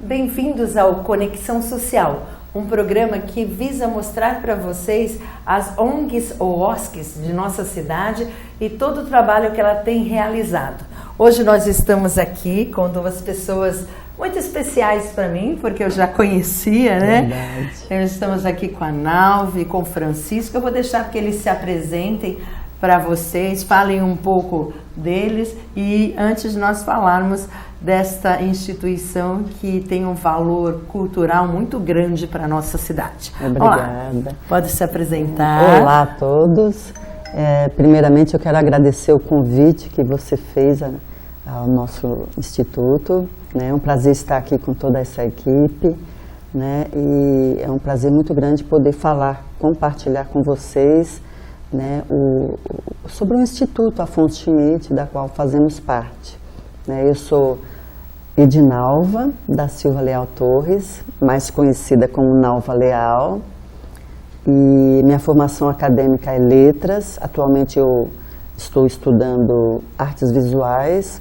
Bem-vindos ao Conexão Social, um programa que visa mostrar para vocês as ONGs ou OSCs de nossa cidade e todo o trabalho que ela tem realizado. Hoje nós estamos aqui com duas pessoas muito especiais para mim, porque eu já conhecia, né? Verdade. Estamos aqui com a Nalva e com o Francisco. Eu vou deixar que eles se apresentem para vocês, falem um pouco deles e antes de nós falarmos desta instituição que tem um valor cultural muito grande para a nossa cidade. Obrigada. Olá, pode se apresentar. Olá a todos. Primeiramente eu quero agradecer o convite que você fez ao nosso instituto. É um prazer estar aqui com toda essa equipe, né? E é um prazer muito grande poder falar, compartilhar com vocês, né, sobre o Instituto Afonso Schmidt, da qual fazemos parte. Eu sou Edinalva da Silva Leal Torres, mais conhecida como Nalva Leal, e minha formação acadêmica é letras. Atualmente eu estou estudando artes visuais.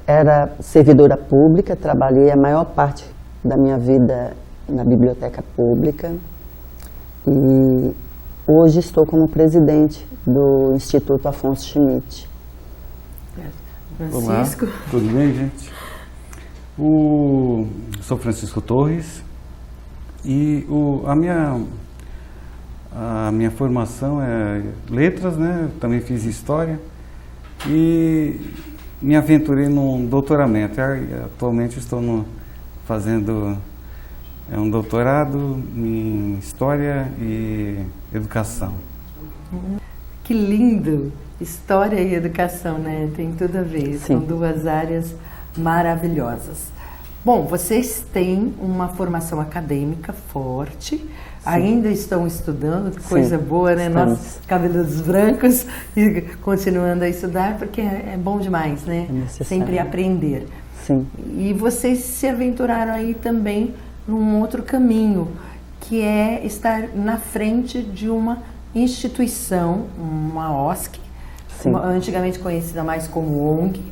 Era servidora pública, trabalhei a maior parte da minha vida na biblioteca pública e hoje estou como presidente do Instituto Afonso Schmidt. Francisco. Olá, tudo bem, gente? Sou Francisco Torres e a minha formação é letras, né? Também fiz história e me aventurei num doutoramento. Atualmente estou fazendo um doutorado em História e Educação. Que lindo! História e Educação, né? Tem tudo a ver. Sim. São duas áreas maravilhosas. Bom, vocês têm uma formação acadêmica forte. Sim. Ainda estão estudando, que coisa boa, né? Nós, cabelos brancos, e continuando a estudar, porque é bom demais, né? Sempre aprender. Sim. E vocês se aventuraram aí também num outro caminho, que é estar na frente de uma instituição, uma OSC, antigamente conhecida mais como ONG.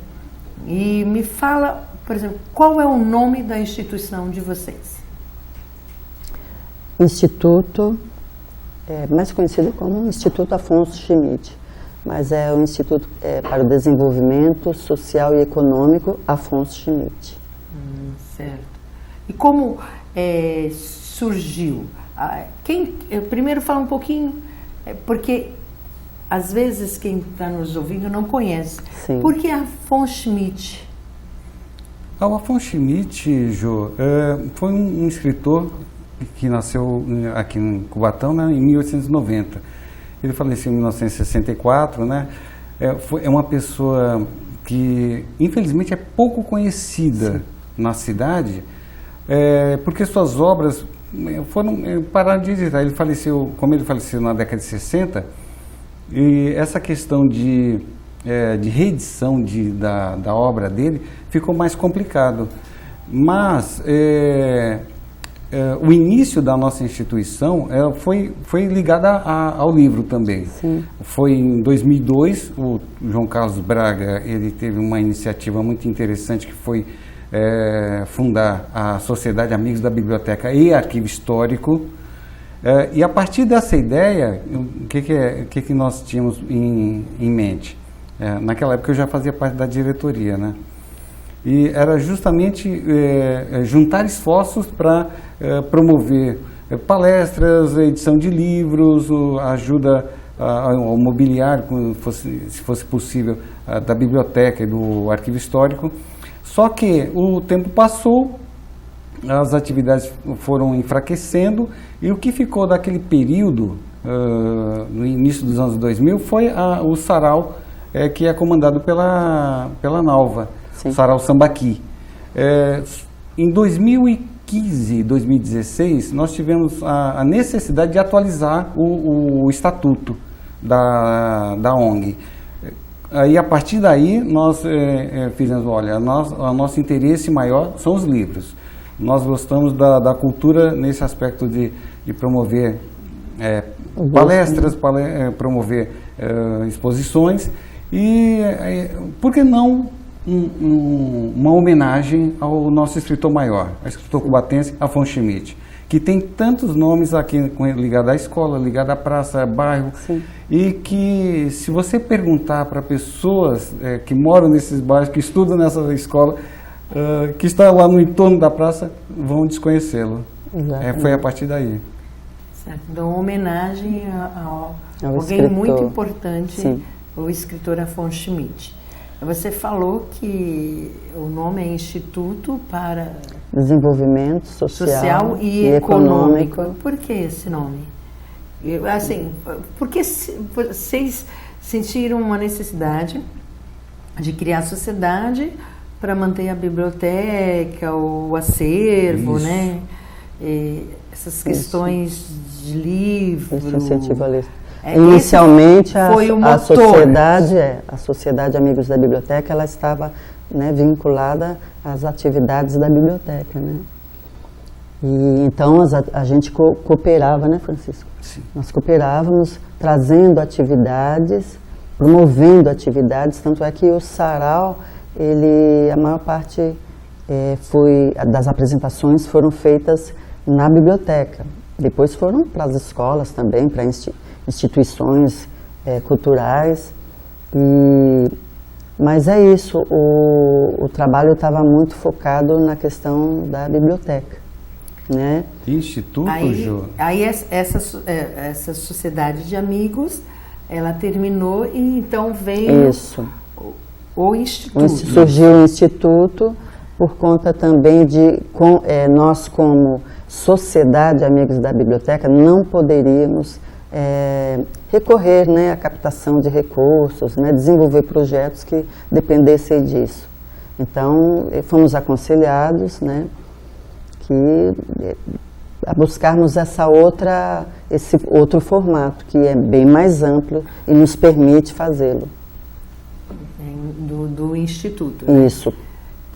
E me fala, por exemplo, qual é o nome da instituição de vocês? Instituto, mais conhecido como Instituto Afonso Schmidt, mas é o Instituto para o Desenvolvimento Social e Econômico Afonso Schmidt. Certo. E como surgiu? Primeiro fala um pouquinho, porque às vezes quem está nos ouvindo não conhece. Sim. Por que Afonso Schmidt? O Afonso Schmidt, Jô, foi um escritor que nasceu aqui em Cubatão, né, em 1890. Ele faleceu em 1964, né? É uma pessoa que, infelizmente, é pouco conhecida na cidade, porque suas obras pararam de editar. Como ele faleceu na década de 60, e essa questão de reedição da obra dele ficou mais complicado. Mas o início da nossa instituição foi ligada ao livro também. Sim. Foi em 2002, o João Carlos Braga ele teve uma iniciativa muito interessante que foi fundar a Sociedade Amigos da Biblioteca e Arquivo Histórico. E a partir dessa ideia, o que nós tínhamos em mente? Naquela época eu já fazia parte da diretoria, né? E era justamente juntar esforços para promover palestras, edição de livros, ajuda ao mobiliário, se fosse possível, da biblioteca e do arquivo histórico. Só que o tempo passou, as atividades foram enfraquecendo e o que ficou daquele período, no início dos anos 2000, foi o sarau que é comandado pela Nalva. Sim. Sarau Sambaqui. Em 2015, 2016, nós tivemos a necessidade de atualizar o estatuto da ONG. Aí, a partir daí, nós fizemos, olha, o nosso interesse maior são os livros. Nós gostamos da cultura nesse aspecto de promover palestras, promover exposições e, por que não uma homenagem ao nosso escritor maior, ao escritor cubatense Afonso Schmidt, que tem tantos nomes aqui ligados à escola, ligados à praça, bairro, Sim. e que se você perguntar para pessoas que moram nesses bairros, que estudam nessa escola, que está lá no entorno da praça, vão desconhecê-lo. Foi a partir daí. Certo. Então, homenagem a alguém escritor. muito importante, Sim. o escritor Afonso Schmidt. Você falou que o nome é Instituto para Desenvolvimento Social e Econômico. Por que esse nome? Assim, porque vocês sentiram uma necessidade de criar sociedade para manter a biblioteca, o acervo, Isso. né? Essas questões de livro. Esse incentivo à leitura. Inicialmente a Sociedade Amigos da Biblioteca, ela estava, né, vinculada às atividades da biblioteca, né? E então a gente cooperava, né, Francisco? Sim. Nós cooperávamos trazendo atividades, promovendo atividades, tanto é que o sarau, a maior parte das apresentações foram feitas na biblioteca. Depois foram para as escolas também, para instituições culturais. Mas é isso, o trabalho estava muito focado na questão da biblioteca, né? Instituto, Jô? Aí essa sociedade de amigos, ela terminou e então veio Isso. o Instituto. Surgiu o Instituto por conta também de nós, como Sociedade Amigos da Biblioteca, não poderíamos recorrer, né, à captação de recursos, né, desenvolver projetos que dependessem disso. Então, fomos aconselhados, né, a buscarmos esse outro formato, que é bem mais amplo e nos permite fazê-lo. Do Instituto. Né? Isso,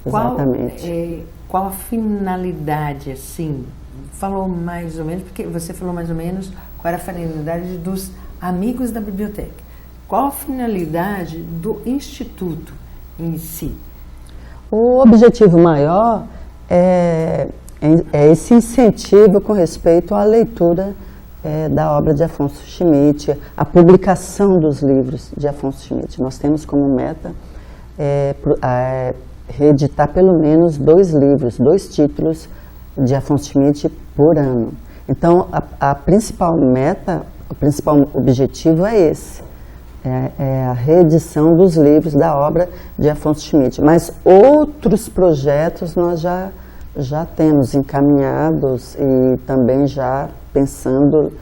exatamente. Qual a finalidade, assim? Falou mais ou menos, porque você falou mais ou menos qual era a finalidade dos amigos da biblioteca. Qual a finalidade do Instituto em si? O objetivo maior é esse incentivo com respeito à leitura da obra de Afonso Schmidt, a publicação dos livros de Afonso Schmidt. Nós temos como meta reeditar pelo menos 2 livros, 2 títulos de Afonso Schmidt por ano. Então, a principal meta, o principal objetivo é esse, é a reedição dos livros da obra de Afonso Schmidt. Mas outros projetos nós já temos encaminhados e também já pensando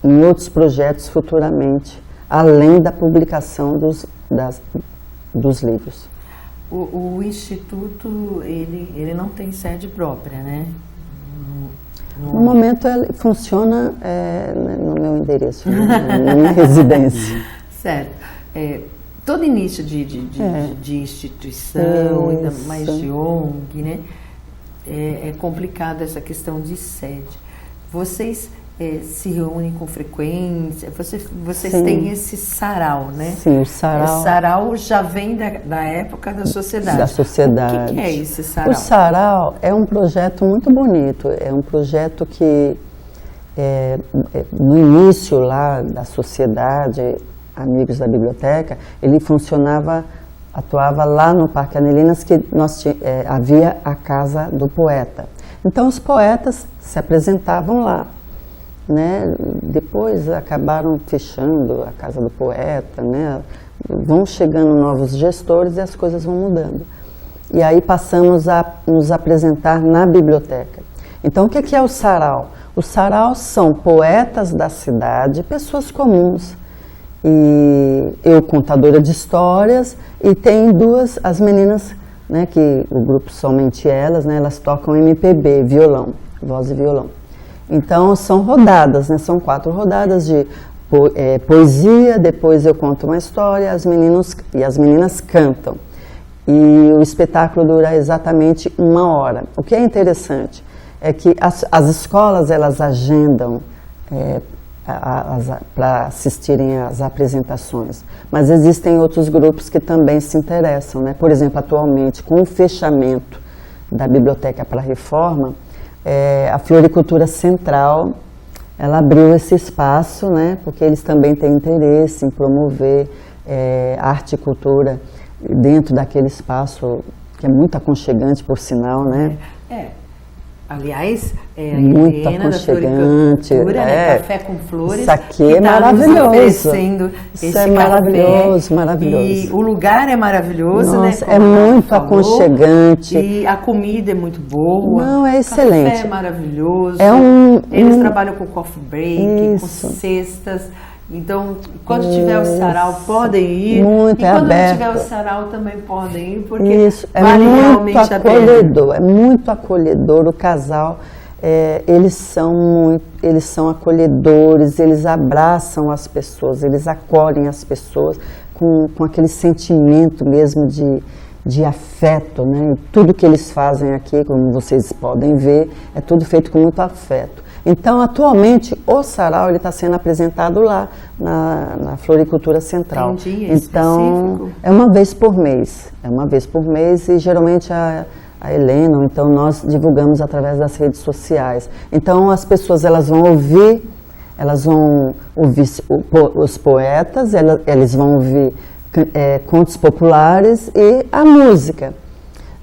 em outros projetos futuramente, além da publicação dos livros. O Instituto, ele não tem sede própria, né? No momento ele funciona no meu endereço, na minha residência. Certo. Todo início de instituição, ainda mais de ONG, né? É complicado essa questão de sede. Vocês se reúnem com frequência? Vocês têm esse sarau, né? Sim, o sarau. Esse sarau já vem da época da sociedade. Da sociedade. O que é esse sarau? O sarau é um projeto muito bonito. É um projeto que, no início lá da sociedade Amigos da Biblioteca, ele atuava lá no Parque Anelinas, que havia a Casa do Poeta. Então os poetas se apresentavam lá, né? Depois acabaram fechando a Casa do Poeta, né? Vão chegando novos gestores e as coisas vão mudando. E aí passamos a nos apresentar na biblioteca. Então o que é o sarau? O sarau são poetas da cidade, pessoas comuns. E eu, contadora de histórias, e tem as meninas, né, que o grupo Somente Elas, né, elas tocam MPB, violão, voz e violão. Então são rodadas, né, são 4 rodadas de poesia, depois eu conto uma história, as meninas cantam. E o espetáculo dura exatamente 1 hora. O que é interessante é que as escolas, elas agendam para assistirem às apresentações. Mas existem outros grupos que também se interessam, né? Por exemplo, atualmente, com o fechamento da Biblioteca para a Reforma, a Floricultura Central, ela abriu esse espaço, né? Porque eles também têm interesse em promover arte e cultura dentro daquele espaço que é muito aconchegante, por sinal, né? Aliás, muito Helena aconchegante, da né? Café com Flores. Isso aqui é maravilhoso. Oferecendo Isso esse é maravilhoso, café. maravilhoso. E o lugar é maravilhoso, nossa, né? É muito aconchegante. E a comida é muito boa. Não, é excelente. O café é maravilhoso. Eles trabalham com coffee break, com cestas. Então, quando tiver o sarau, podem ir. Muito, e quando não aberto. tiver o sarau, também podem ir, porque isso, vale realmente a pena. É muito acolhedor. O casal, eles são acolhedores, eles abraçam as pessoas, eles acolhem as pessoas com aquele sentimento mesmo de afeto, né? E tudo que eles fazem aqui, como vocês podem ver, é tudo feito com muito afeto. Então, atualmente, o sarau está sendo apresentado lá na Floricultura Central. Tem dia então, específico? é uma vez por mês. É uma vez por mês e geralmente a Helena, ou então nós divulgamos através das redes sociais. Então, as pessoas elas vão ouvir os poetas, eles vão ouvir contos populares e a música.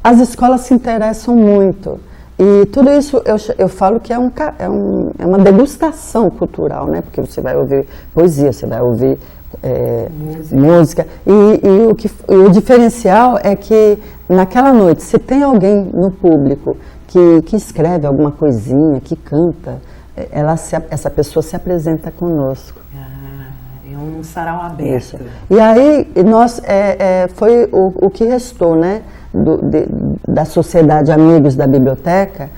As escolas se interessam muito. E tudo isso eu falo que é uma degustação cultural, né? Porque você vai ouvir poesia, você vai ouvir música. E o diferencial é que naquela noite, se tem alguém no público que escreve alguma coisinha, que canta, essa pessoa se apresenta conosco. É um sarau aberto. Isso. E aí foi o que restou, né? Da Sociedade Amigos da Biblioteca,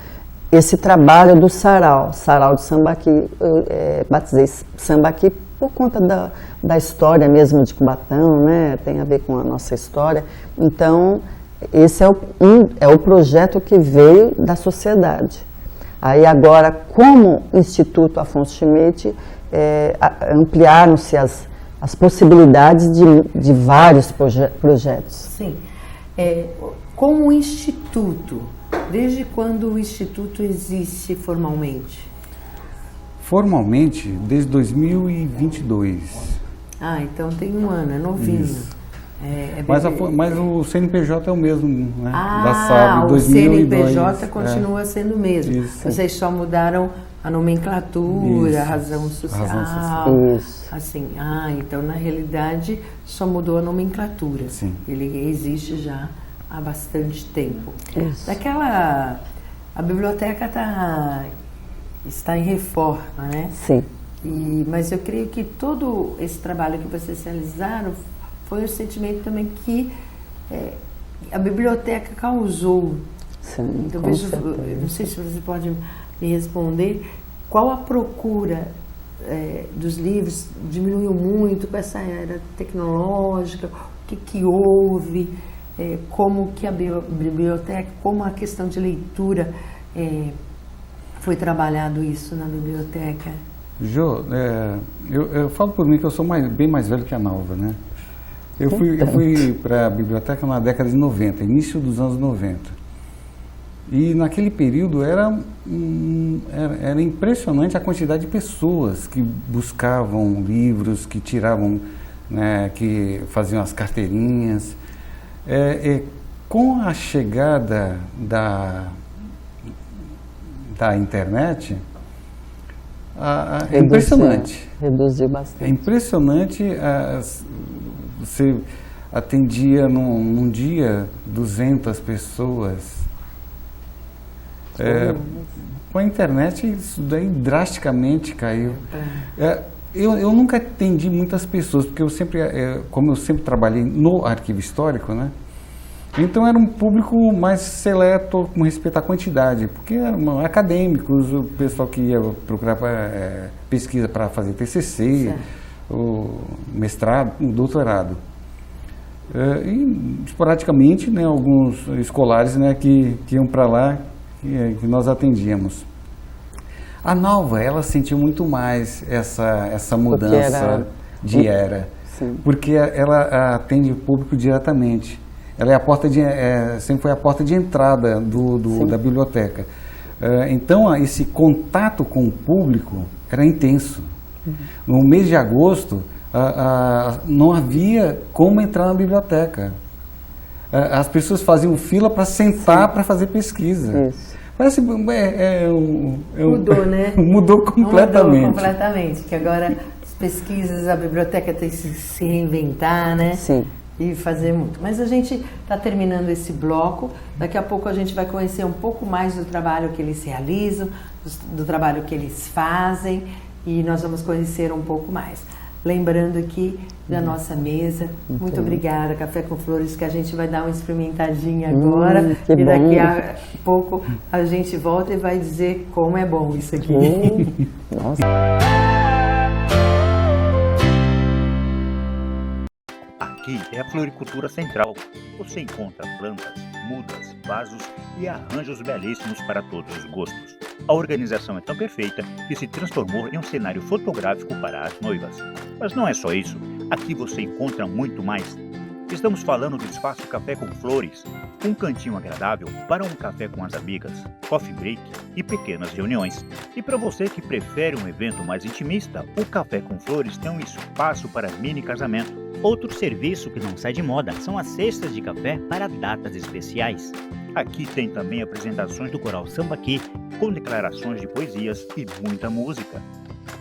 esse trabalho do sarau de Sambaqui. Eu batizei Sambaqui por conta da história mesmo de Cubatão, né? Tem a ver com a nossa história. Então, esse é o projeto que veio da sociedade. Aí agora, como Instituto Afonso Schmidt, ampliaram-se as possibilidades de vários projetos. Sim. Como o Instituto, desde quando o Instituto existe formalmente? Formalmente, desde 2022. Então tem um ano, é novinho. Mas o CNPJ é o mesmo, né? Da SAB, 2002. O CNPJ continua sendo o mesmo. Isso. Vocês só mudaram a nomenclatura, Isso. a razão social. Isso. Assim, então na realidade só mudou a nomenclatura. Sim. Ele existe já há bastante tempo. Isso. A biblioteca está em reforma, né? Sim. Mas eu creio que todo esse trabalho que vocês realizaram foi um sentimento também que a biblioteca causou. Sim, então, com não sei se você pode me responder, qual a procura dos livros diminuiu muito com essa era tecnológica, o que houve, como que a biblioteca, como a questão de leitura foi trabalhado isso na biblioteca? Jô, eu falo por mim que eu sou bem mais velho que a Nalva, né? Eu fui para a biblioteca na década de 90, início dos anos 90. E naquele período era impressionante a quantidade de pessoas que buscavam livros, que tiravam, né, que faziam as carteirinhas. Com a chegada da internet, é impressionante. Reduziu bastante. É impressionante. Você atendia num dia 200 pessoas. Com a internet isso daí drasticamente caiu. Eu nunca atendi muitas pessoas, porque como eu sempre trabalhei no arquivo histórico, né? Então era um público mais seleto com respeito à quantidade, porque eram acadêmicos, o pessoal que ia procurar pesquisa para fazer TCC, o mestrado, o doutorado. E esporadicamente, né, alguns escolares, né, que iam para lá, que nós atendíamos. A Nalva, ela sentiu muito mais essa mudança de era, porque ela atende o público diretamente. Ela é a porta sempre foi a porta de entrada da biblioteca. Então, esse contato com o público era intenso. No mês de agosto, não havia como entrar na biblioteca. As pessoas faziam fila para sentar para fazer pesquisa. Isso. Parece, mudou, né? Mudou completamente. Mudou completamente, que agora as pesquisas, a biblioteca tem que se reinventar, né? Sim. E fazer muito. Mas a gente está terminando esse bloco, daqui a pouco a gente vai conhecer um pouco mais do trabalho que eles realizam, do trabalho que eles fazem, e nós vamos conhecer um pouco mais. Lembrando aqui da nossa mesa, muito obrigada, Café com Flores, que a gente vai dar uma experimentadinha agora, e daqui a pouco a gente volta e vai dizer como é bom isso aqui. Nossa. Aqui é a Floricultura Central. Você encontra plantas, mudas, vasos e arranjos belíssimos para todos os gostos. A organização é tão perfeita que se transformou em um cenário fotográfico para as noivas. Mas não é só isso. Aqui você encontra muito mais. Estamos falando do Espaço Café com Flores, um cantinho agradável para um café com as amigas, coffee break e pequenas reuniões. E para você que prefere um evento mais intimista, o Café com Flores tem um espaço para mini casamento. Outro serviço que não sai de moda são as cestas de café para datas especiais. Aqui tem também apresentações do Coral Sambaqui, com declarações de poesias e muita música.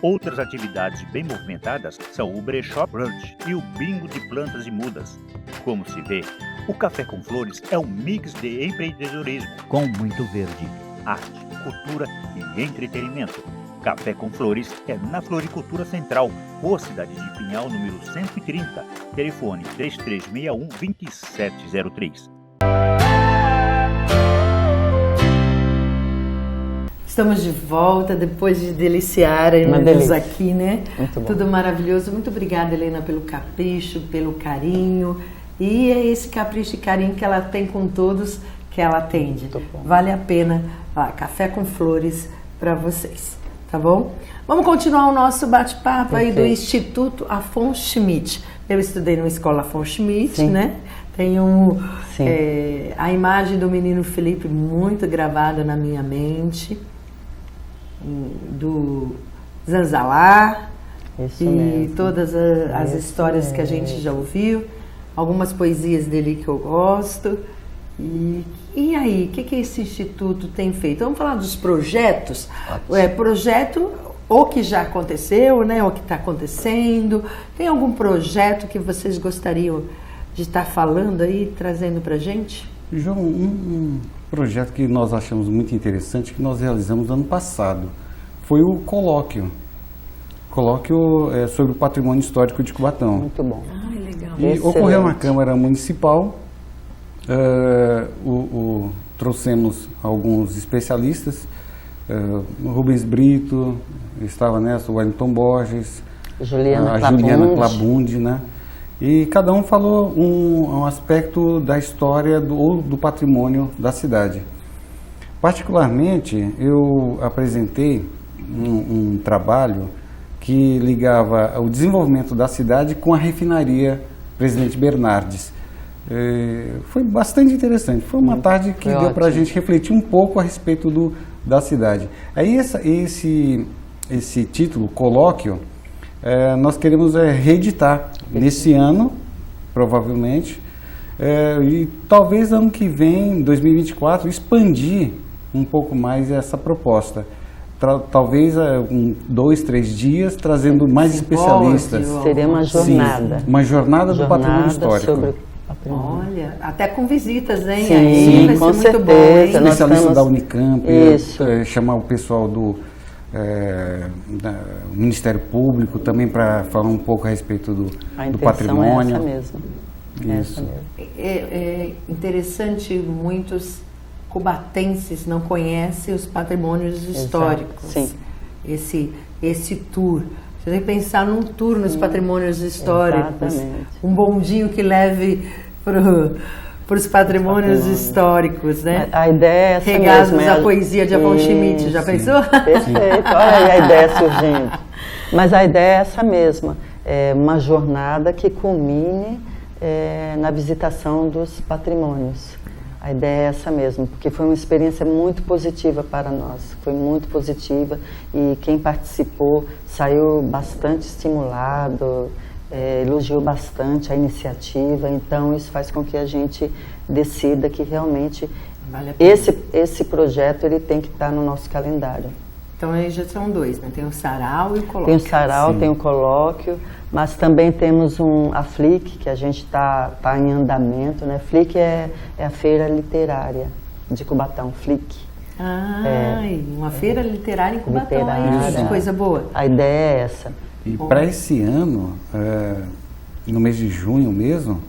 Outras atividades bem movimentadas são o Brechó Brunch e o Bingo de Plantas e Mudas. Como se vê, o Café com Flores é um mix de empreendedorismo, Com muito verde. arte, cultura e entretenimento. Café com Flores é na Floricultura Central, Rua Cidade de Pinhal, número 130, telefone 3361-2703. Estamos de volta depois de deliciarem-nos aqui, né? Muito bom. Tudo maravilhoso. Muito obrigada, Helena, pelo capricho, pelo carinho. E é esse capricho e carinho que ela tem com todos que ela atende. Vale a pena. Café com Flores para vocês, tá bom? Vamos continuar o nosso bate-papo aí do Instituto Afonso Schmidt. Eu estudei numa escola Afonso Schmidt, né? Tem a imagem do menino Felipe muito gravada na minha mente, do Zanzalá, Isso e mesmo. todas as histórias que a gente já ouviu, algumas poesias dele que eu gosto. E aí, o que esse instituto tem feito? Vamos falar dos projetos. Projeto ou que já aconteceu, né? Ou que está acontecendo. Tem algum projeto que vocês gostariam de estar falando aí, trazendo para a gente? João, um projeto que nós achamos muito interessante, que nós realizamos no ano passado, foi o colóquio. Colóquio sobre o patrimônio histórico de Cubatão. Muito bom. Legal. E Excelente. ocorreu na Câmara Municipal, trouxemos alguns especialistas, Rubens Brito, estava nessa, o Wellington Borges, Juliana Clabundi, né? E cada um falou um aspecto da história do patrimônio da cidade. Particularmente, eu apresentei um trabalho que ligava o desenvolvimento da cidade com a refinaria Presidente Bernardes. Foi bastante interessante. Foi uma tarde que deu para a gente refletir um pouco a respeito da cidade. Aí esse título, Colóquio, nós queremos reeditar nesse ano, provavelmente, e talvez ano que vem, 2024, expandir um pouco mais essa proposta. Talvez 2, 3 dias, trazendo mais especialistas. Seria uma jornada. Sim, uma jornada do patrimônio histórico. Sobre patrimônio. Olha, até com visitas, hein? Sim, aí vai com ser muito bom, certeza. hein? Nós Especialista temos- da Unicamp, Isso. chamar o pessoal do Ministério Público também para falar um pouco a respeito do patrimônio. É essa mesmo. Isso. É interessante, muitos cubatenses não conhecem os patrimônios históricos. Sim. Esse tour. Você tem que pensar num tour nos patrimônios históricos. Exatamente. Um bondinho que leve para os patrimônios históricos, né? A ideia é essa Regados mesmo. à poesia de Avon Schmidt, já pensou? Perfeito, olha aí a ideia surgindo. Mas a ideia é essa mesma, é uma jornada que culmine na visitação dos patrimônios. A ideia é essa mesmo, porque foi uma experiência muito positiva para nós, foi muito positiva e quem participou saiu bastante estimulado, elogiou bastante a iniciativa, então isso faz com que a gente decida que realmente Vale a pena. esse projeto ele tem que estar no nosso calendário. Então aí já são dois, né? Tem o sarau e o colóquio. Tem o sarau, Sim. tem o colóquio, mas também temos a FLIC, que a gente está em andamento, né? FLIC é a Feira Literária de Cubatão, FLIC. Uma feira literária em Cubatão, Literária. aí, coisa boa. A ideia é essa. E para esse ano, no mês de junho mesmo,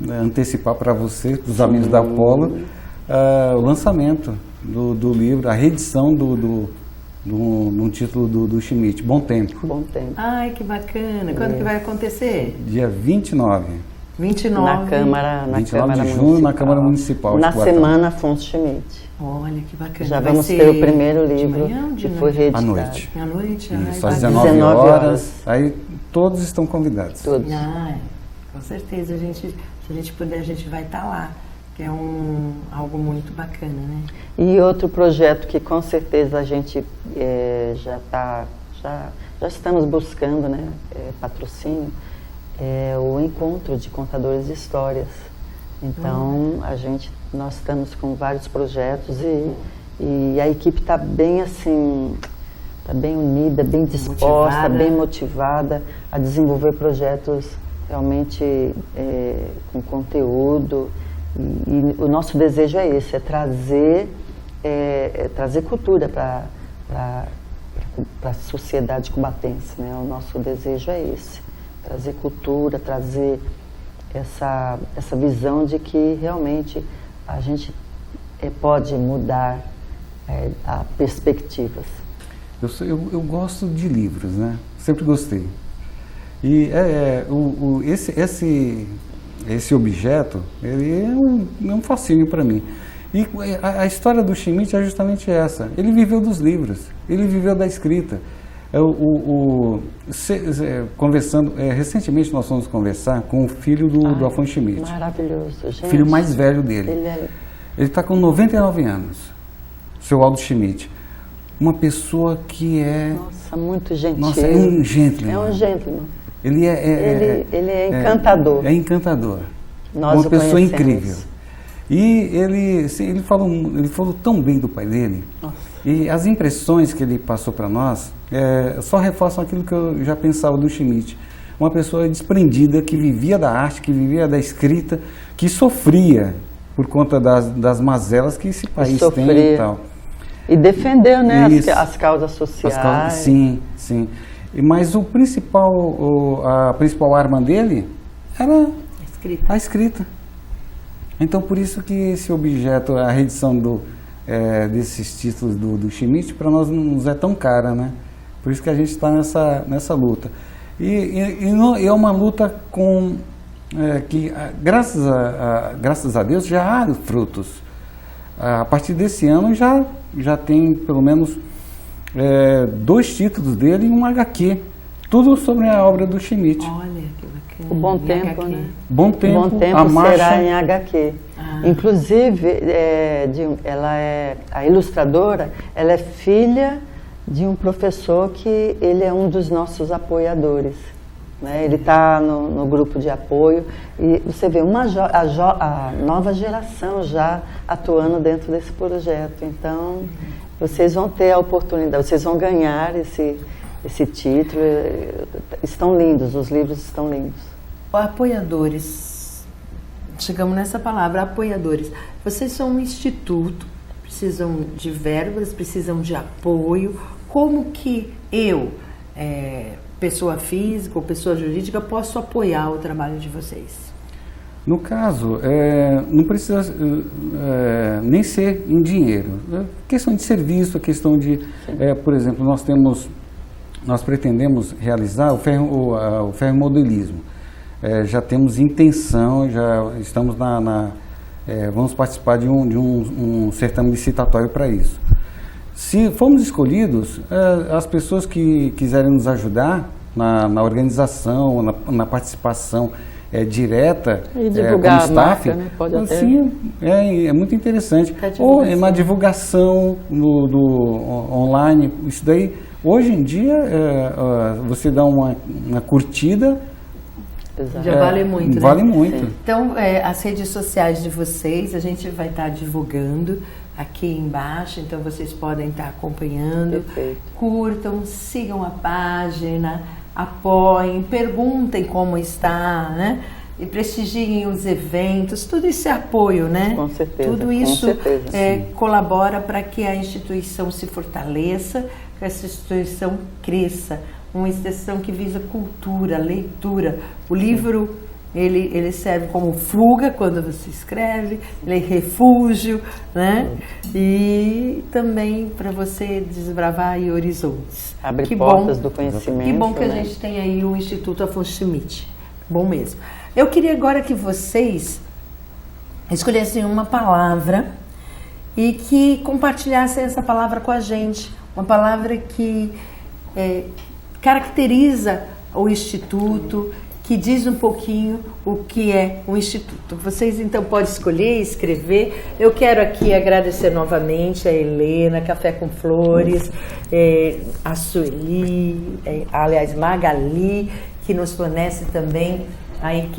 antecipar para você, para os amigos da Apolo, o lançamento do livro, a reedição do título do Schmidt, Bom Tempo. Bom tempo. Ai, que bacana. Quando que vai acontecer? Dia 29. 29. Na Câmara 29 de junho, Municipal. na Câmara Municipal de Na Cubatão. Semana Afonso Schmidt. Olha, que bacana. Já Vai vamos ser ter o primeiro de livro manhã ou de que foi noite? reeditado. À noite. À noite? Isso, Ai, às bacana. 19 19 horas. horas. Aí todos estão convidados. Todos. Com certeza, se a gente puder, a gente vai estar lá, que é algo muito bacana, né? E outro projeto que com certeza a gente já estamos buscando, né, patrocínio, é o encontro de contadores de histórias. Então nós estamos com vários projetos e a equipe está bem assim, está bem unida, bem disposta, bem motivada a desenvolver projetos realmente com conteúdo. E o nosso desejo é esse, é trazer cultura para a sociedade cubatense, né? O nosso desejo é esse, trazer cultura, trazer essa visão de que realmente a gente pode mudar perspectivas. Eu gosto de livros, né? Sempre gostei. E esse objeto, ele é um fascínio para mim. E a história do Schmidt é justamente essa. Ele viveu dos livros, ele viveu da escrita. Conversando, recentemente nós fomos conversar com o filho do Afonso Schmidt. Maravilhoso, gente. O filho mais velho dele. Ele está com 99 anos, seu Aldo Schmidt. Uma pessoa que é... Nossa, muito gentil. Nossa, é um gentleman. É um gentleman. Ele é encantador. É encantador. Nós uma pessoa conhecemos. incrível. E ele falou tão bem do pai dele. Nossa. E as impressões que ele passou para nós só reforçam aquilo que eu já pensava do Schmidt. Uma pessoa desprendida, que vivia da arte, que vivia da escrita, que sofria por conta das mazelas que esse país tem e tal. E defendeu, né, as causas sociais. Sim. Mas a principal arma dele era a escrita. Então, por isso que esse objeto, a reedição desses títulos do Schmidt, para nós não nos é tão cara, né? Por isso que a gente está nessa luta. E é uma luta que, graças a Deus, já há frutos. A partir desse ano já tem pelo menos 2 títulos dele e um HQ. Tudo sobre a obra do Schmidt. Olha, que bacana. O Bom Tempo, né? Bom Tempo, Bom Tempo a marcha... será em HQ. Inclusive, ela a ilustradora, ela é filha de um professor que ele é um dos nossos apoiadores. Né? Ele está no grupo de apoio e você vê a nova geração já atuando dentro desse projeto. Então, vocês vão ter a oportunidade, vocês vão ganhar esse título. Estão lindos, os livros estão lindos. Apoiadores, chegamos nessa palavra, apoiadores. Vocês são um instituto, precisam de verbas, precisam de apoio. Como que eu, pessoa física ou pessoa jurídica, posso apoiar o trabalho de vocês? No caso, não precisa nem ser em dinheiro. É questão de serviço, é questão de... por exemplo, nós pretendemos realizar o ferromodelismo. Já temos intenção, já estamos vamos participar de um certame licitatório para isso. Se formos escolhidos, as pessoas que quiserem nos ajudar na organização, na participação direta, e divulgar como staff, a marca, né? Pode até... sim, é muito interessante. Ou na divulgação online, isso daí, hoje em dia, você dá uma curtida, já vale muito, né? Vale muito. Então, as redes sociais de vocês, a gente vai estar divulgando aqui embaixo, então vocês podem estar acompanhando. Perfeito. Curtam, sigam a página, apoiem, perguntem como está, né? E prestigiem os eventos, tudo isso é apoio, né? Com certeza. Tudo isso com certeza, colabora para que a instituição se fortaleça, que essa instituição cresça. Uma instituição que visa cultura, leitura. O livro, ele serve como fuga quando você escreve, ele é refúgio, né? E também para você desbravar aí horizontes. Abre portas do conhecimento. Que bom que né? a gente tem aí o Instituto Afonso Schmidt. Bom mesmo. Eu queria agora que vocês escolhessem uma palavra e que compartilhassem essa palavra com a gente. Uma palavra que caracteriza o Instituto, que diz um pouquinho o que é o Instituto. Vocês então podem escolher, escrever. Eu quero aqui agradecer novamente a Helena, Café com Flores, a Sueli, aliás, Magali, que nos fornece também aí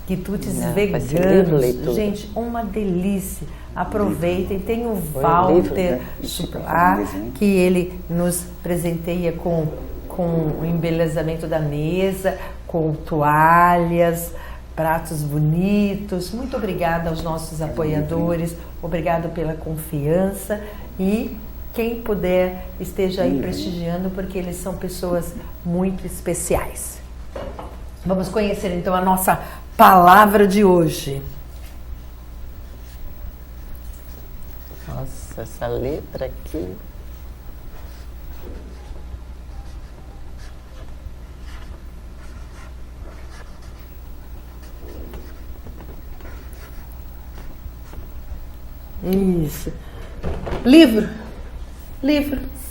quitutes veganos. Gente, uma delícia. Aproveitem, tem o Walter Supplar, que ele nos presenteia com o embelezamento da mesa, com toalhas, pratos bonitos. Muito obrigada aos nossos apoiadores, obrigado pela confiança e quem puder esteja aí prestigiando, porque eles são pessoas muito especiais. Vamos conhecer então a nossa palavra de hoje. Nossa, essa letra aqui... Isso. Livro.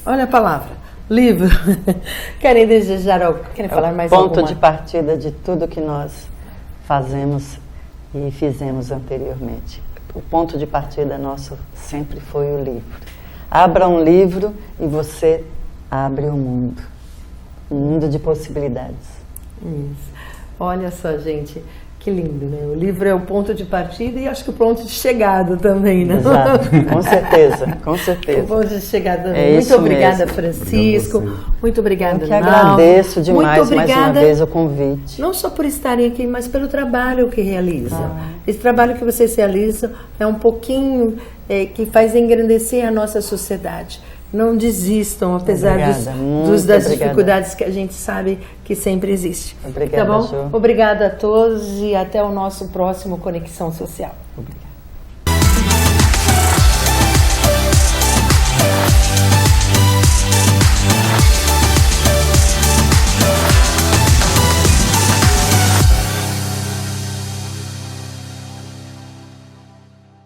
Olha a palavra. Livro. Querem desejar algo? Querem falar mais alguma? Ponto de partida de tudo que nós fazemos e fizemos anteriormente. O ponto de partida nosso sempre foi o livro. Abra um livro e você abre um mundo de possibilidades. Isso. Olha só, gente. Que lindo, né? O livro é o ponto de partida e acho que o ponto de chegada também, né? Exato, com certeza, com certeza. O ponto de chegada também. Muito obrigada, Francisco. Muito obrigada, Eu que agradeço demais mais uma vez o convite. Não só por estarem aqui, mas pelo trabalho que realizam. Esse trabalho que vocês realizam é um pouquinho que faz engrandecer a nossa sociedade. Não desistam, apesar das dificuldades que a gente sabe que sempre existe. Obrigada, tá bom? Ju. Obrigada a todos e até o nosso próximo Conexão Social. Obrigada.